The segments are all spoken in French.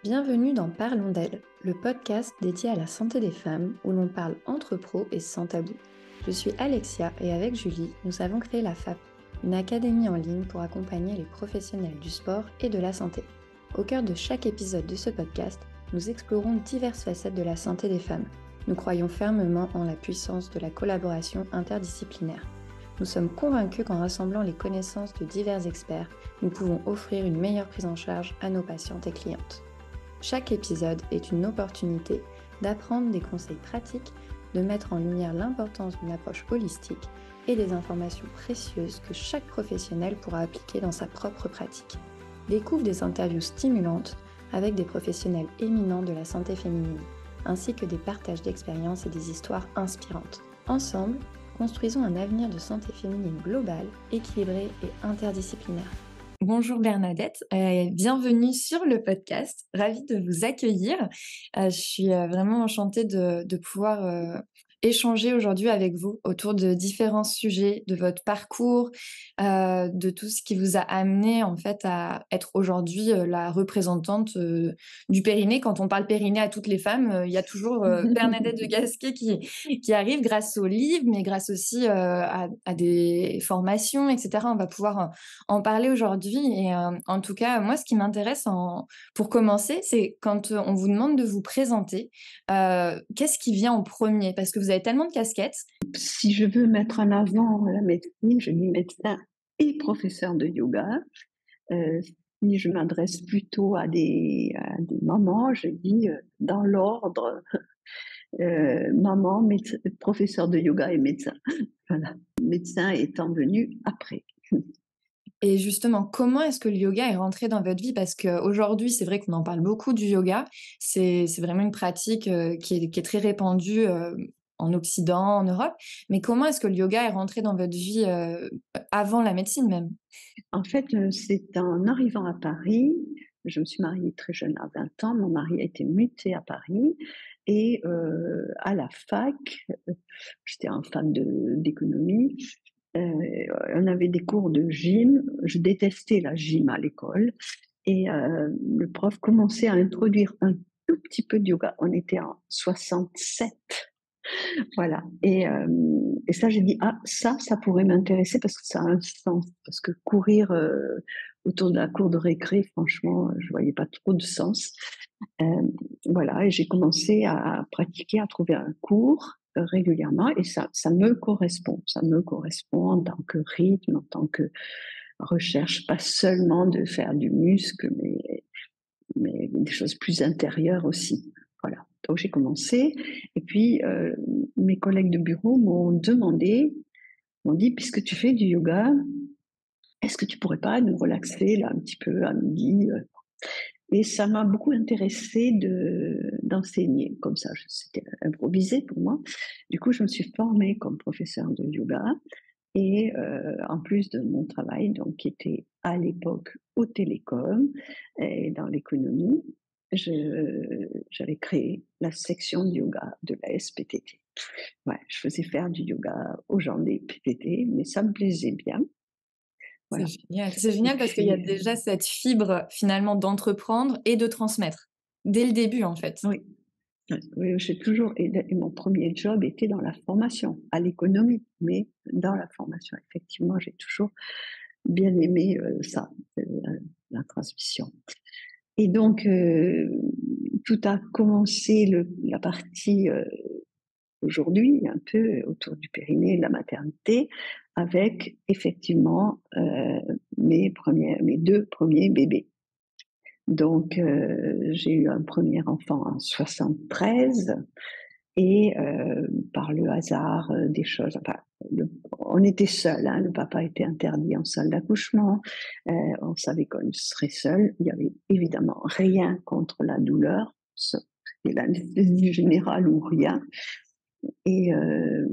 Bienvenue dans Parlons d'elle, le podcast dédié à la santé des femmes où l'on parle entre pros et sans tabou. Je suis Alexia et avec Julie, nous avons créé la FAP, une académie en ligne pour accompagner les professionnels du sport et de la santé. Au cœur de chaque épisode de ce podcast, nous explorons diverses facettes de la santé des femmes. Nous croyons fermement en la puissance de la collaboration interdisciplinaire. Nous sommes convaincus qu'en rassemblant les connaissances de divers experts, nous pouvons offrir une meilleure prise en charge à nos patientes et clientes. Chaque épisode est une opportunité d'apprendre des conseils pratiques, de mettre en lumière l'importance d'une approche holistique et des informations précieuses que chaque professionnel pourra appliquer dans sa propre pratique. Découvre des interviews stimulantes avec des professionnels éminents de la santé féminine, ainsi que des partages d'expériences et des histoires inspirantes. Ensemble, construisons un avenir de santé féminine global, équilibré et interdisciplinaire. Bonjour Bernadette, bienvenue sur le podcast, ravie de vous accueillir. Je suis vraiment enchantée de pouvoir échanger aujourd'hui avec vous autour de différents sujets, de votre parcours, de tout ce qui vous a amené en fait à être aujourd'hui la représentante du périnée. Quand on parle périnée à toutes les femmes, il y a toujours Bernadette de Gasquet qui arrive grâce au livre, mais grâce aussi à des formations, etc. On va pouvoir en parler aujourd'hui. Et en tout cas, moi, ce qui m'intéresse pour commencer, c'est quand on vous demande de vous présenter, qu'est-ce qui vient en premier? Parce que vous avez tellement de casquettes. Si je veux mettre en avant la médecine, je dis médecin et professeur de yoga. Si je m'adresse plutôt à des mamans, je dis dans l'ordre maman, professeur de yoga et médecin. Voilà. Médecin étant venu après. Et justement, comment est-ce que le yoga est rentré dans votre vie? Parce qu'aujourd'hui, c'est vrai qu'on en parle beaucoup du yoga. C'est vraiment une pratique qui est très répandue en Occident, en Europe. Mais comment est-ce que le yoga est rentré dans votre vie avant la médecine même? En fait, c'est en arrivant à Paris, je me suis mariée très jeune, à 20 ans, mon mari a été muté à Paris et à la fac, j'étais en fac d'économie, on avait des cours de gym. Je détestais la gym à l'école et le prof commençait à introduire un tout petit peu de yoga. On était en 67. Voilà. Et ça, j'ai dit, ah, ça pourrait m'intéresser parce que ça a un sens. Parce que courir autour de la cour de récré, franchement, je voyais pas trop de sens. Euh, voilà. Et j'ai commencé à pratiquer, à trouver un cours régulièrement. Et ça me correspond. Ça me correspond en tant que rythme, en tant que recherche, pas seulement de faire du muscle, mais des choses plus intérieures aussi. Voilà. Donc j'ai commencé, et puis mes collègues de bureau m'ont dit, puisque tu fais du yoga, est-ce que tu pourrais pas nous relaxer là un petit peu à midi? Et ça m'a beaucoup intéressée d'enseigner comme ça. C'était improvisé pour moi. Du coup, je me suis formée comme professeure de yoga. Et en plus de mon travail, donc, qui était à l'époque au télécom et dans l'économie, j'avais créé la section de yoga de la SPTT. Ouais, je faisais faire du yoga aux gens des PTT, mais ça me plaisait bien. C'est Voilà. génial. C'est Et génial parce qu'il y a puis, déjà cette fibre finalement d'entreprendre et de transmettre. Dès le début, en fait. oui, oui, j'ai toujours, et mon premier job était dans la formation, à l'économie, mais dans la formation. Effectivement, j'ai toujours bien aimé ça, la transmission. Et donc, tout a commencé la partie aujourd'hui, un peu autour du périnée, de la maternité, avec effectivement mes deux premiers bébés. Donc, j'ai eu un premier enfant en 73 et par le hasard des choses, enfin, on était seuls, hein, le papa était interdit en salle d'accouchement, on savait qu'on serait seuls. Il n'y avait évidemment rien contre la douleur, c'était l'anesthésie générale ou rien. Et, euh,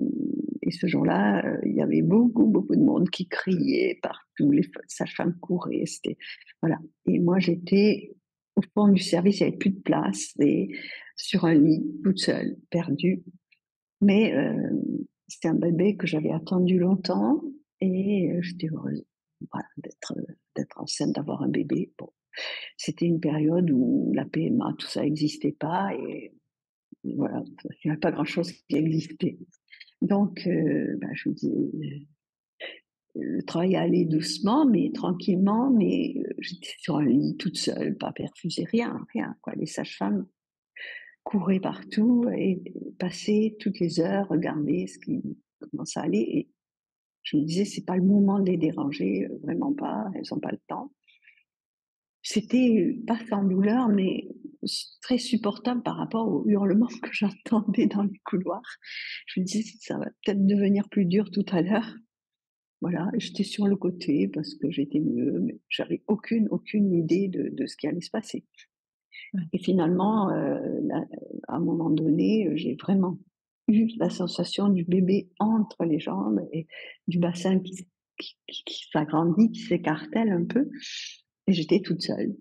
et ce jour-là, il y avait beaucoup, beaucoup de monde qui criait partout, les sages-femmes couraient, c'était, voilà. Et moi, j'étais au fond du service, il n'y avait plus de place, et sur un lit, toute seule, perdue. Mais c'était un bébé que j'avais attendu longtemps et j'étais heureuse. voilà, d'être enceinte, d'avoir un bébé. Bon, c'était une période où la PMA, tout ça n'existait pas et voilà, il n'y avait pas grand-chose qui existait. Donc, je me dis, le travail allait doucement, mais tranquillement, mais j'étais sur un lit toute seule, pas perfusée, rien, rien, quoi. Les sages-femmes couraient partout et passaient toutes les heures, regardaient comment ça allait et je me disais: «C'est pas le moment de les déranger, vraiment pas, elles ont pas le temps». C'était, pas sans douleur, mais très supportable par rapport aux hurlements que j'entendais dans les couloirs. Je me disais: «Ça va peut-être devenir plus dur tout à l'heure». Voilà, j'étais sur le côté parce que j'étais mieux, mais j'avais aucune idée de ce qui allait se passer. Ouais. Et finalement, là, à un moment donné, j'ai vraiment eu la sensation du bébé entre les jambes et du bassin qui s'agrandit, qui s'écartèle un peu et j'étais toute seule.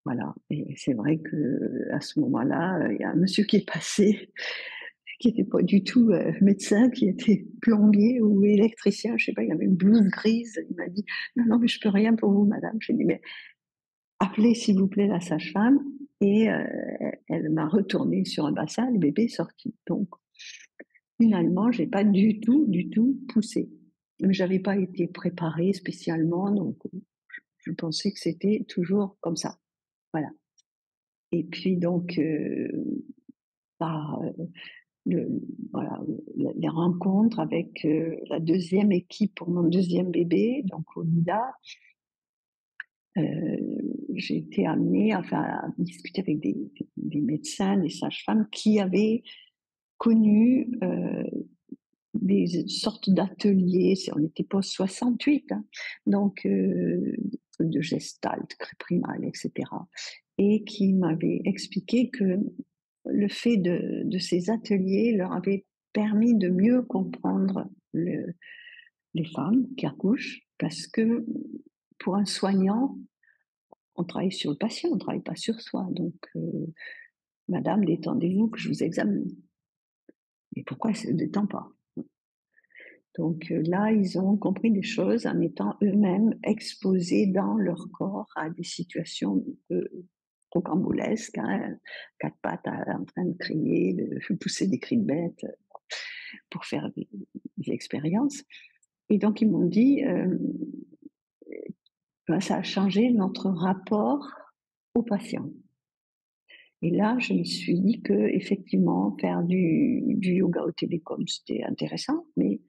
Voilà et c'est vrai qu'à ce moment-là, il y a un monsieur qui est passé, qui était pas du tout, médecin, qui était plombier ou électricien, je sais pas, il avait une blouse grise. Il m'a dit: «Non, non, mais je peux rien pour vous madame». J'ai dit: «Mais appelez s'il vous plaît la sage-femme» et elle m'a retournée sur un bassin, le bébé est sorti. Donc finalement, j'ai pas du tout poussé. Mais j'avais pas été préparée spécialement, donc je pensais que c'était toujours comme ça. Voilà et puis donc par, le voilà, les rencontres avec, la deuxième équipe pour mon deuxième bébé, donc au NIDA, j'ai été amenée enfin à discuter avec des médecins, des sages-femmes qui avaient connu, des sortes d'ateliers, on était post-68, hein, donc de gestalt, primal, et cetera et qui m'avaient expliqué que le fait de ces ateliers leur avait permis de mieux comprendre les femmes qui accouchent, parce que pour un soignant, on travaille sur le patient, on ne travaille pas sur soi. Donc, madame, détendez-vous que je vous examine. Et pourquoi elle ne se détend pas? Donc là, ils ont compris des choses en étant eux-mêmes exposés dans leur corps à des situations un peu rocambolesques, hein, quatre pattes en train de crier, de pousser des cris de bête pour faire des expériences. Et donc ils m'ont dit, ben, ça a changé notre rapport au patient. Et là, je me suis dit que effectivement, faire du yoga au télécom, c'était intéressant, mais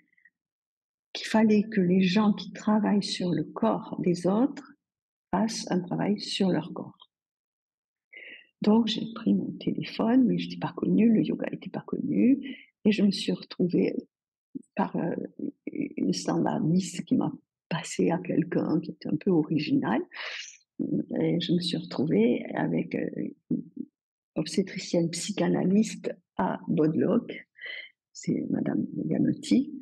qu'il fallait que les gens qui travaillent sur le corps des autres fassent un travail sur leur corps. Donc, j'ai pris mon téléphone, mais je n'étais pas connue, le yoga n'était pas connu, et je me suis retrouvée par une standardiste qui m'a passé à quelqu'un qui était un peu original. Et je me suis retrouvée avec une obstétricienne psychanalyste à Bodlock, c'est Madame Ganotti,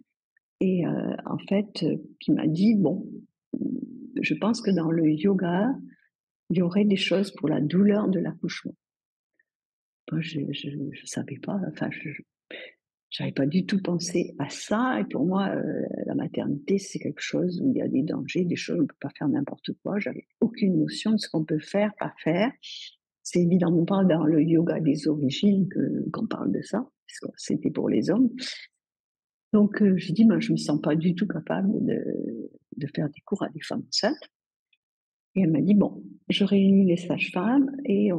et en fait, qui m'a dit: «Bon, je pense que dans le yoga, il y aurait des choses pour la douleur de l'accouchement». Moi, je savais pas, enfin, j'avais pas du tout pensé à ça et pour moi, la maternité, c'est quelque chose où il y a des dangers, des choses, on ne peut pas faire n'importe quoi. J'avais aucune notion de ce qu'on peut faire, pas faire. C'est évidemment pas dans le yoga des origines qu'on parle de ça, parce que c'était pour les hommes. Donc j'ai dit: «Ben, je me sens pas du tout capable de faire des cours à des femmes enceintes» et elle m'a dit: «Bon, je réunis les sages-femmes et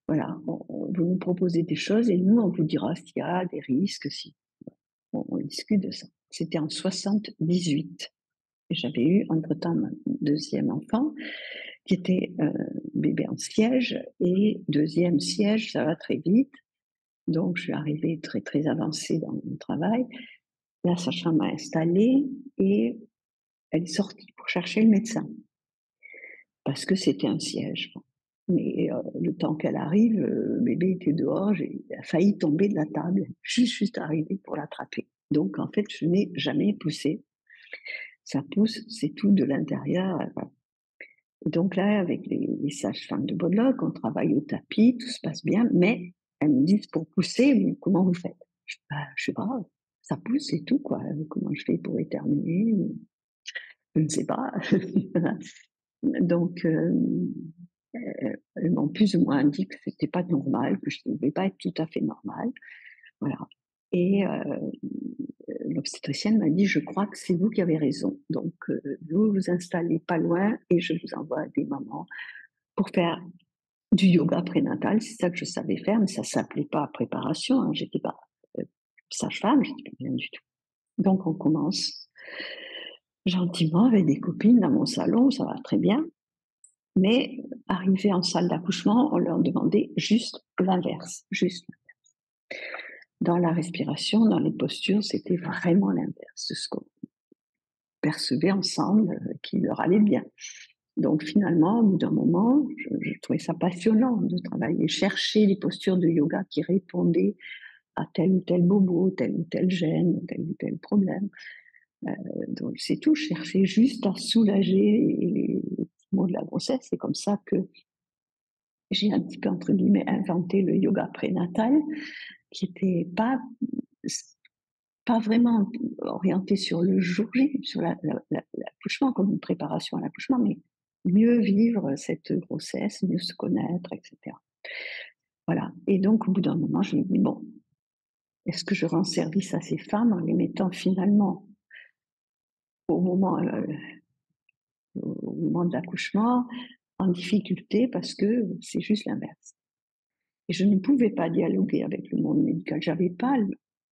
voilà, vous nous proposez des choses et nous, on vous dira s'il y a des risques, si on discute de ça». C'était en 78 et j'avais eu entre-temps ma deuxième enfant qui était, bébé en siège et deuxième siège, ça va très vite. Donc je suis arrivée très, très avancée dans mon travail. La sage-femme m'a installée et elle est sortie pour chercher le médecin parce que c'était un siège. Bon. Mais le temps qu'elle arrive, bébé était dehors, j'ai il a failli tomber de la table. Juste arrivée pour l'attraper. Donc en fait, je n'ai jamais poussé. Ça pousse, c'est tout de l'intérieur, voilà. Donc là, avec les sages-femmes de Bodlock, on travaille au tapis, tout se passe bien, mais elles me disent: «Pour pousser, comment vous faites?» Je dis: «Bah, je sais pas, ça pousse et tout quoi, comment je fais pour éternuer?» je ne sais pas. Voilà. Donc, elles m'ont plus ou moins dit que c'était pas normal, que je ne devais pas être tout à fait normale. Voilà. Et l'obstétricienne m'a dit: «Je crois que c'est vous qui avez raison. Donc, vous vous installez pas loin et je vous envoie des mamans pour faire du yoga prénatal». C'est ça que je savais faire, mais ça s'appelait pas préparation, hein. J'étais pas, sage-femme, j'étais pas rien du tout. Donc on commence gentiment avec des copines dans mon salon, ça va très bien. Mais arrivé en salle d'accouchement, on leur demandait juste l'inverse, juste. Dans la respiration, dans les postures, c'était vraiment l'inverse de ce qu'on percevait ensemble, qui leur allait bien. Donc finalement, au bout d'un moment, je trouvais ça passionnant de travailler, chercher les postures de yoga qui répondaient à tel ou tel bobo, tel ou tel gêne, tel ou tel problème. Donc c'est tout, chercher juste à soulager les petits maux de la grossesse. C'est comme ça que j'ai un petit peu, entre guillemets, inventé le yoga prénatal, qui était pas vraiment orienté sur le jour J, sur l'accouchement, comme une préparation à l'accouchement, mais mieux vivre cette grossesse, mieux se connaître, etc. Voilà. Et donc, au bout d'un moment, je me dis, bon, est-ce que je rends service à ces femmes en les mettant finalement au moment, au moment de l'accouchement en difficulté parce que c'est juste l'inverse. Et je ne pouvais pas dialoguer avec le monde médical. J'avais pas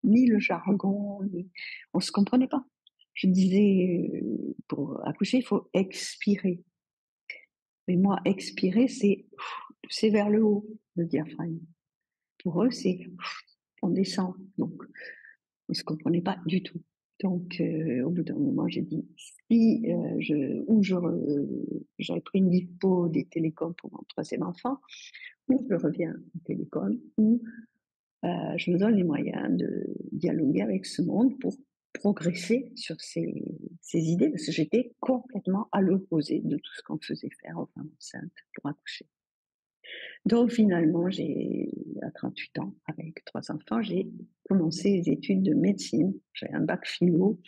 ni le jargon, ni on se comprenait pas. Je disais, pour accoucher, il faut expirer. Mais moi, expirer, c'est pousser vers le haut, le diaphragme. Pour eux, c'est on descend. Donc, on se comprenait pas du tout. Donc, au bout d'un moment, j'ai dit, si j'avais pris une lipo des télécoms pour mon troisième enfant, ou je reviens au télécom, ou je me donne les moyens de dialoguer avec ce monde pour progresser sur ces idées, parce que j'étais complètement à l'opposé de tout ce qu'on me faisait faire aux femmes enceintes pour accoucher. Donc finalement, à 38 ans, avec 3 enfants, j'ai commencé les études de médecine. J'avais un bac philo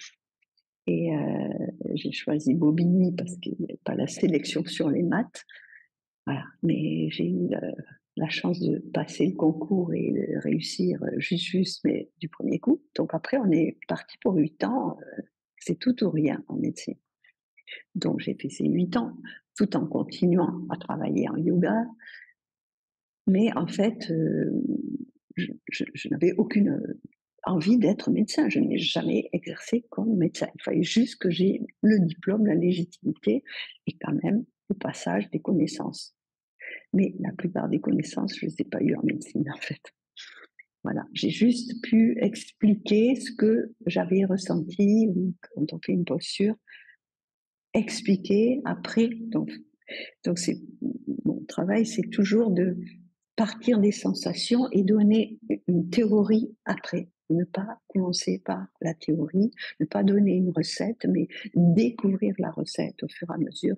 et j'ai choisi Bobigny parce qu'il n'y avait pas la sélection sur les maths. Voilà, mais j'ai eu la chance de passer le concours et de réussir juste, mais du premier coup. Donc après, on est parti pour 8 ans. C'est tout ou rien en médecine. Donc j'ai fait ces 8 ans tout en continuant à travailler en yoga. Mais en fait, je n'avais aucune envie d'être médecin. Je n'ai jamais exercé comme médecin. Il fallait juste que j'ai le diplôme, la légitimité et quand même, au passage, des connaissances. Mais la plupart des connaissances, je ne les ai pas eues en médecine, en fait. Voilà, j'ai juste pu expliquer ce que j'avais ressenti ou quand on fait une posture, expliquer après. Donc c'est mon travail, c'est toujours de partir des sensations et donner une théorie après. Ne pas commencer par la théorie, ne pas donner une recette, mais découvrir la recette au fur et à mesure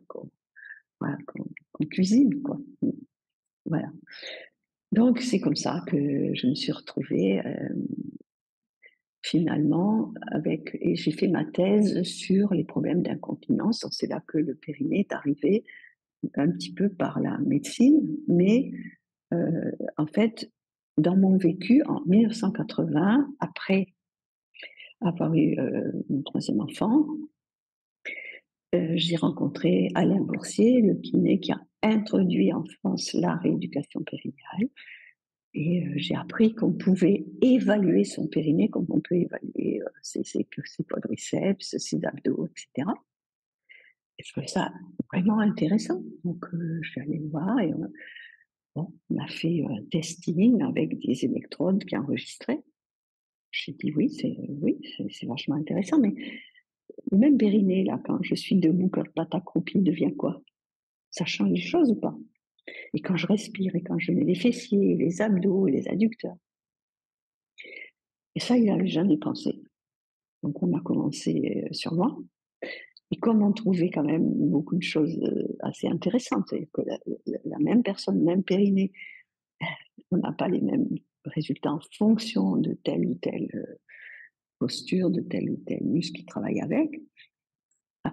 voilà, qu'on cuisine, quoi. Voilà. Donc c'est comme ça que je me suis retrouvée finalement et j'ai fait ma thèse sur les problèmes d'incontinence. Donc c'est là que le périnée est arrivé, un petit peu par la médecine, mais en fait, dans mon vécu, en 1980, après avoir eu mon troisième enfant, j'ai rencontré Alain Boursier, le kiné qui a introduit en France la rééducation périnéale. Et j'ai appris qu'on pouvait évaluer son périnée comme on peut évaluer ses quadriceps, ses abdos, etc. Et je trouvais ça vraiment intéressant. Donc, je suis allée le voir et on a fait un testing avec des électrodes qui enregistraient. J'ai dit oui, c'est vachement intéressant, mais le même périnée, là, quand je suis debout, quand le plat accroupi devient quoi? Ça change les choses ou pas? Et quand je respire, et quand je mets les fessiers, les abdos, les adducteurs. Et ça, il n'avait jamais pensé. Donc on a commencé sur moi. Et comme on trouvait quand même beaucoup de choses assez intéressantes, c'est-à-dire que la même personne, même périnée, on n'a pas les mêmes résultats en fonction de telle ou telle posture, de tel ou tel muscle qui travaille avec.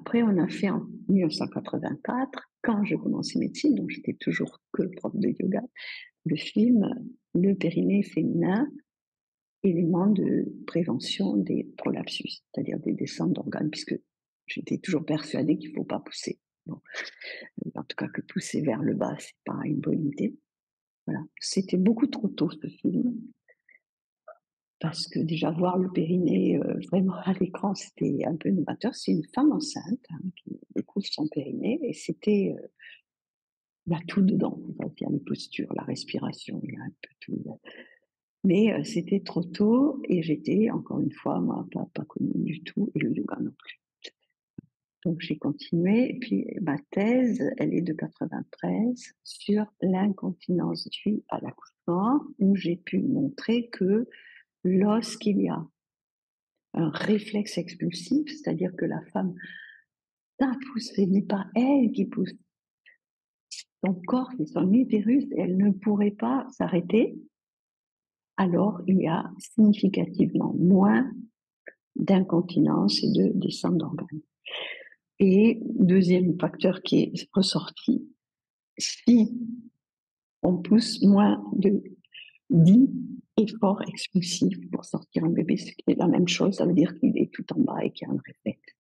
après, on a fait en 1984, quand j'ai commencé médecine, donc j'étais toujours que prof de yoga, le film Le périnée féminin, élément de prévention des prolapsus, c'est-à-dire des descentes d'organes, puisque j'étais toujours persuadée qu'il ne faut pas pousser. Bon, en tout cas, que pousser vers le bas, c'est pas une bonne idée. Voilà. C'était beaucoup trop tôt ce film, parce que déjà voir le périnée vraiment à l'écran, c'était un peu novateur. C'est une femme enceinte qui découvre son périnée et c'était il y a tout dedans. Il y a les postures, la respiration, il y a un peu tout. Mais c'était trop tôt et j'étais, encore une fois, moi, pas connue du tout, et le yoga non plus. Donc j'ai continué, et puis ma thèse, elle est de 93 sur l'incontinence due à l'accouchement, où j'ai pu montrer que lorsqu'il y a un réflexe expulsif, c'est-à-dire que la femme a poussé, n'est pas elle qui pousse, son corps, c'est son utérus, et elle ne pourrait pas s'arrêter, alors il y a significativement moins d'incontinence et de descente d'organes. Et deuxième facteur qui est ressorti, si on pousse moins de 10 efforts expulsifs pour sortir un bébé, ce qui est la même chose, ça veut dire qu'il est tout en bas et qu'il y a un réflexe.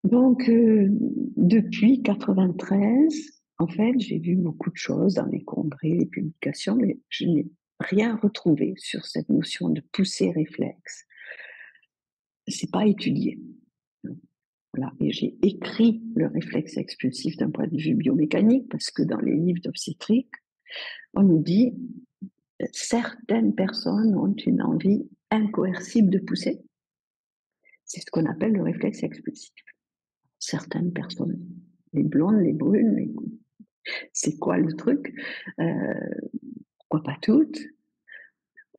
Donc, depuis 93, en fait, j'ai vu beaucoup de choses dans les congrès, les publications, mais je n'ai rien retrouvé sur cette notion de poussée réflexe. C'est pas étudié. Voilà. Et j'ai écrit le réflexe expulsif d'un point de vue biomécanique, parce que dans les livres d'obstétrique, on nous dit certaines personnes ont une envie incoercible de pousser. C'est ce qu'on appelle le réflexe expulsif. Certaines personnes, les blondes, les brunes, c'est quoi le truc? Pourquoi pas toutes?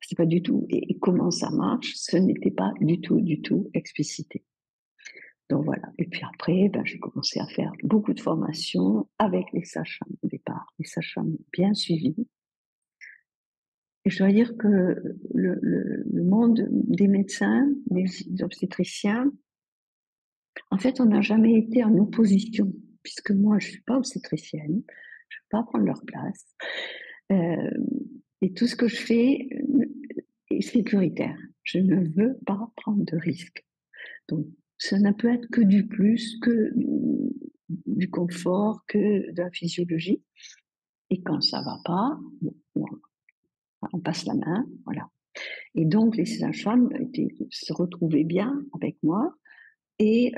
C'est pas du tout. Et comment ça marche? Ce n'était pas du tout explicité. Donc voilà. Et puis après, j'ai commencé à faire beaucoup de formations avec les sages-femmes au départ, les sages-femmes bien suivies. Et je dois dire que le monde des médecins, des obstétriciens, en fait, on n'a jamais été en opposition, puisque moi, je ne suis pas obstétricienne, je ne vais pas prendre leur place. Et tout ce que je fais est sécuritaire. Je ne veux pas prendre de risques. Donc, ça ne peut être que du plus, que du confort, que de la physiologie. Et quand ça ne va pas, on passe la main, voilà. Et donc, les sages-femmes se retrouvaient bien avec moi et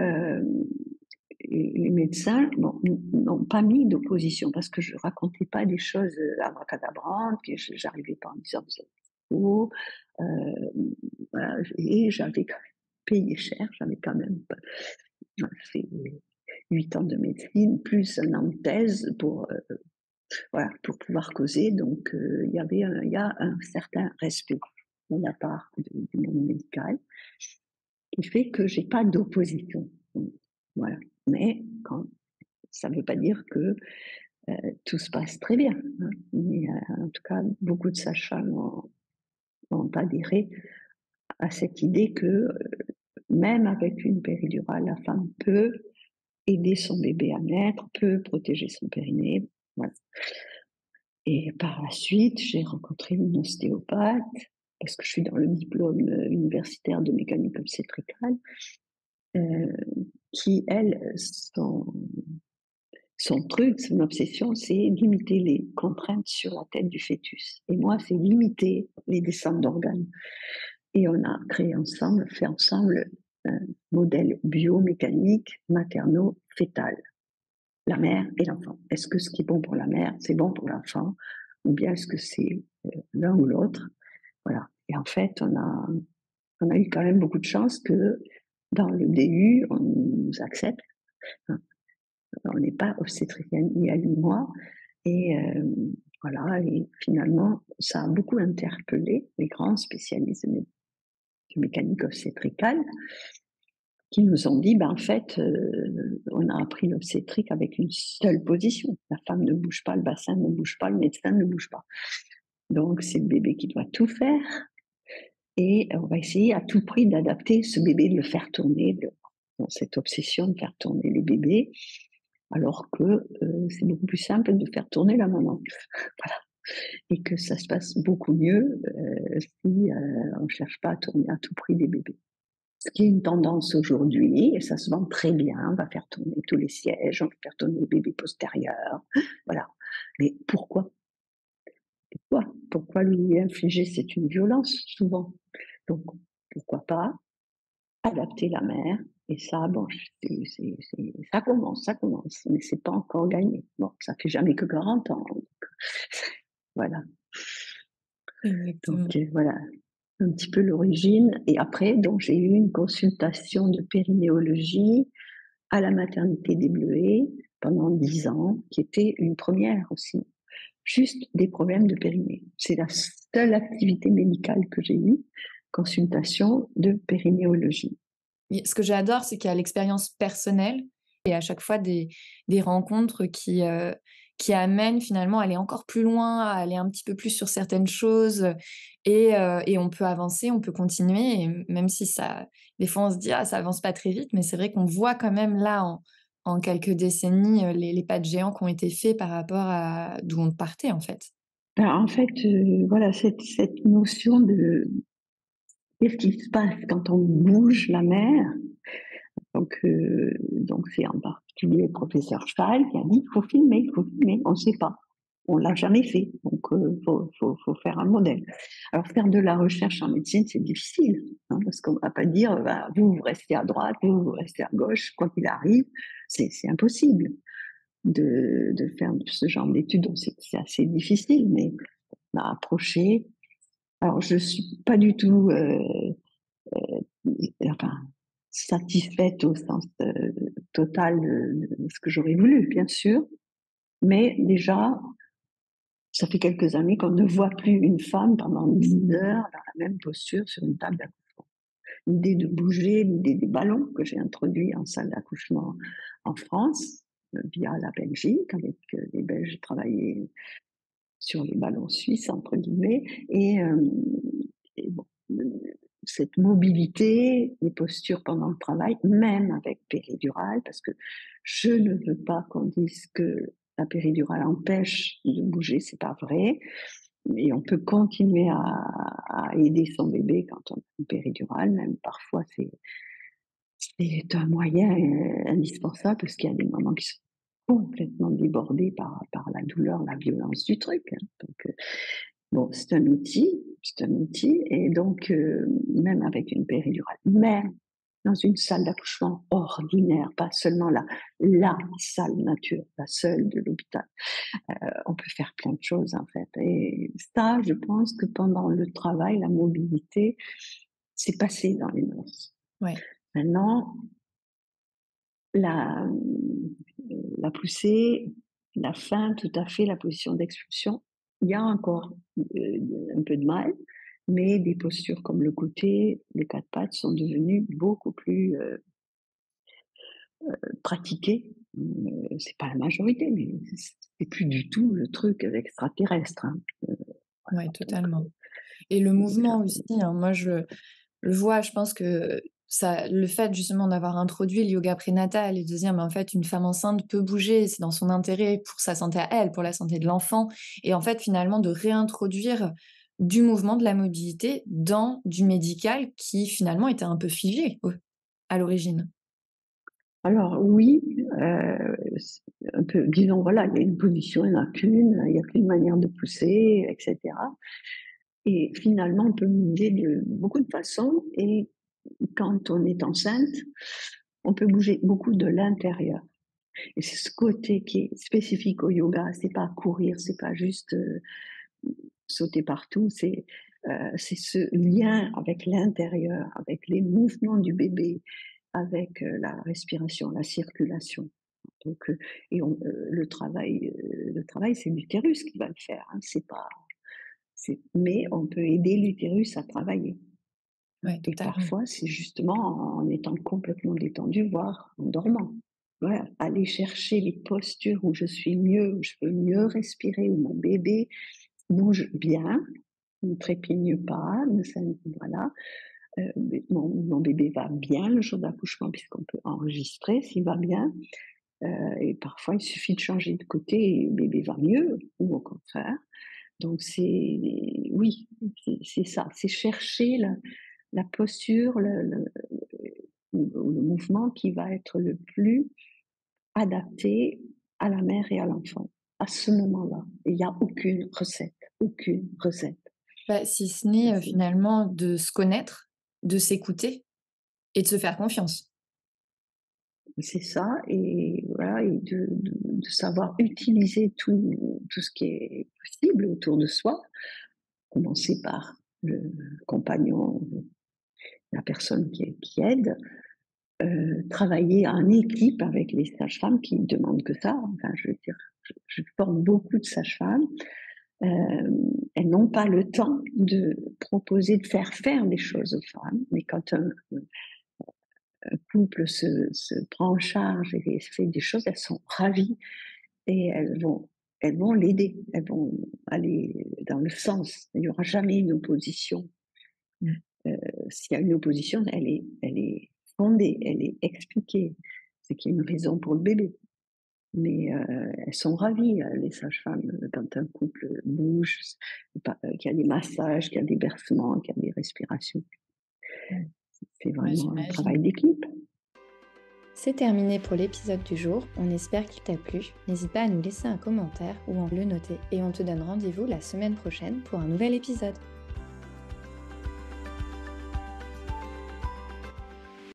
les médecins n'ont pas mis d'opposition parce que je ne racontais pas des choses abracadabrantes, que je n'arrivais pas en disant vous êtes faux. Voilà, et j'avais quand même payé cher, j'avais quand même fait 8 ans de médecine, plus un an de thèse pour pouvoir causer. Donc, il y a un certain respect de la part du monde médical qui fait que j'ai pas d'opposition. Voilà. Mais ça ne veut pas dire que tout se passe très bien. Hein. Mais en tout cas, beaucoup de sages-femmes ont adhéré à cette idée que même avec une péridurale, la femme peut aider son bébé à naître, peut protéger son périnée. Voilà. Et par la suite, j'ai rencontré une ostéopathe, parce que je suis dans le diplôme universitaire de mécanique obstétricale, qui, elle, son truc, son obsession, c'est limiter les contraintes sur la tête du fœtus. Et moi, c'est limiter les descentes d'organes. Et on a fait ensemble un modèle biomécanique materno-fœtal. La mère et l'enfant. Est-ce que ce qui est bon pour la mère, c'est bon pour l'enfant? Ou bien est-ce que c'est l'un ou l'autre? Voilà. Et en fait, on a eu quand même beaucoup de chance que dans le DU, on nous accepte. On n'est pas obstétricienne ni elle ni moi. Et voilà, et finalement, ça a beaucoup interpellé les grands spécialistes de mécanique obstétricale qui nous ont dit, en fait, on a appris l'obstétrique avec une seule position. La femme ne bouge pas, le bassin ne bouge pas, le médecin ne bouge pas. Donc, c'est le bébé qui doit tout faire. Et on va essayer à tout prix d'adapter ce bébé, de le faire tourner, ont cette obsession de faire tourner les bébés, alors que c'est beaucoup plus simple de faire tourner la maman. Voilà. Et que ça se passe beaucoup mieux si on ne cherche pas à tourner à tout prix des bébés. Ce qui est une tendance aujourd'hui, et ça se vend très bien, on va faire tourner tous les sièges, on va faire tourner le bébé postérieur, voilà. Mais pourquoi? Pourquoi lui infliger? C'est une violence souvent. Donc pourquoi pas adapter la mère? Et ça, bon, ça commence, mais c'est pas encore gagné. Bon, ça fait jamais que 40 ans, donc voilà. Donc Exactement. voilà, un petit peu l'origine. Et après, donc j'ai eu une consultation de périnéologie à la maternité des Bleuets pendant 10 ans, qui était une première aussi. Juste des problèmes de périnée. C'est la seule activité médicale que j'ai eue, consultation de périnéologie. Et ce que j'adore, c'est qu'il y a l'expérience personnelle et à chaque fois des rencontres qui amènent finalement à aller encore plus loin, à aller un petit peu plus sur certaines choses, et on peut avancer, on peut continuer et même si ça des fois on se dit: «Ah ça avance pas très vite», mais c'est vrai qu'on voit quand même là en quelques décennies, les pas de géant qui ont été faits par rapport à d'où on partait en fait. Ben, en fait, voilà, cette notion de qu'est-ce qui se passe quand on bouge la mère. Donc c'est en particulier le professeur Stahl qui a dit: il faut filmer». On ne sait pas. On l'a jamais fait, donc faut faire un modèle. Alors faire de la recherche en médecine, c'est difficile, hein, parce qu'on va pas dire: «Bah, vous restez à droite, vous restez à gauche, quoi qu'il arrive». C'est impossible de faire ce genre d'études, donc c'est assez difficile, mais on a approché. Alors je suis pas du tout, enfin, satisfaite au sens total de ce que j'aurais voulu, bien sûr. Mais déjà, ça fait quelques années qu'on ne voit plus une femme pendant 10 heures dans la même posture sur une table d'accouchement. L'idée de bouger, l'idée des ballons que j'ai introduits en salle d'accouchement en France, via la Belgique, avec les Belges travaillaient sur les ballons suisses, entre guillemets, et bon, cette mobilité, les postures pendant le travail, même avec péridurale, parce que je ne veux pas qu'on dise que la péridurale empêche de bouger, c'est pas vrai. Et on peut continuer à aider son bébé quand on a une péridurale, même parfois c'est un moyen indispensable parce qu'il y a des mamans qui sont complètement débordées par la douleur, la violence du truc, hein. Donc, bon, c'est un outil, et donc, même avec une péridurale, même dans une salle d'accouchement ordinaire, pas seulement la salle nature, la seule de l'hôpital, on peut faire plein de choses en fait. Et ça, je pense que pendant le travail, la mobilité, c'est passé dans les mœurs. Ouais. Maintenant, la, la poussée, la fin, tout à fait, la position d'expulsion, il y a encore un peu de mal, mais des postures comme le côté, les quatre pattes sont devenues beaucoup plus pratiquées. C'est pas la majorité, mais c'est plus du tout le truc extraterrestre, hein. Ouais, Donc, totalement. Et le donc ça, mouvement aussi, hein, moi je le vois, je pense que ça le fait justement d'avoir introduit le yoga prénatal et de se dire: «Mais en fait, une femme enceinte peut bouger, c'est dans son intérêt pour sa santé à elle, pour la santé de l'enfant» et en fait, finalement, de réintroduire du mouvement, de la mobilité dans du médical qui finalement était un peu figé à l'origine. alors oui, c'est un peu, disons, voilà, il y a une position, il n'y en a qu'une, il y a qu'une manière de pousser, et cetera, et finalement, on peut bouger de beaucoup de façons, et quand on est enceinte, on peut bouger beaucoup de l'intérieur, et c'est ce côté qui est spécifique au yoga. C'est pas courir, c'est pas juste, sauter partout, c'est ce lien avec l'intérieur, avec les mouvements du bébé, avec, la respiration, la circulation. Donc, le travail, c'est l'utérus qui va le faire, hein, c'est pas mais on peut aider l'utérus à travailler, Ouais, et totalement. parfois, c'est justement en étant complètement détendu, voire en dormant. Voilà, aller chercher les postures où je suis mieux, où je peux mieux respirer, où mon bébé bouge bien, ne trépigne pas, voilà, Mais mon bébé va bien le jour d'accouchement puisqu'on peut enregistrer s'il va bien, et parfois il suffit de changer de côté et le bébé va mieux ou au contraire. Donc oui, c'est ça, c'est chercher la posture, ou le mouvement qui va être le plus adapté à la mère et à l'enfant, à ce moment-là. Et il y a aucune recette, aucune recette. Bah, si ce n'est, C'est finalement de se connaître, de s'écouter et de se faire confiance. c'est ça et voilà et de savoir utiliser tout ce qui est possible autour de soi, commencer par le compagnon, la personne qui aide, travailler en équipe avec les sages-femmes qui ne demandent que ça. Enfin, je veux dire, je forme beaucoup de sages-femmes. Elles n'ont pas le temps de proposer, de faire des choses aux femmes, mais quand un couple se prend en charge et fait des choses, elles sont ravies et elles vont l'aider, elles vont aller dans le sens. Il n'y aura jamais une opposition. Mmh. S'il y a une opposition, elle est fondée, elle est expliquée. C'est qu'il y a une raison pour le bébé. Mais elles sont ravies, les sages-femmes, quand un couple bouge, qu'il y a des massages, qu'il y a des bercements, qu'il y a des respirations. Mmh. C'est Ouais, vraiment un j'imagine. travail d'équipe. C'est terminé pour l'épisode du jour, on espère qu'il t'a plu. N'hésite pas à nous laisser un commentaire ou à le noter et on te donne rendez-vous la semaine prochaine pour un nouvel épisode.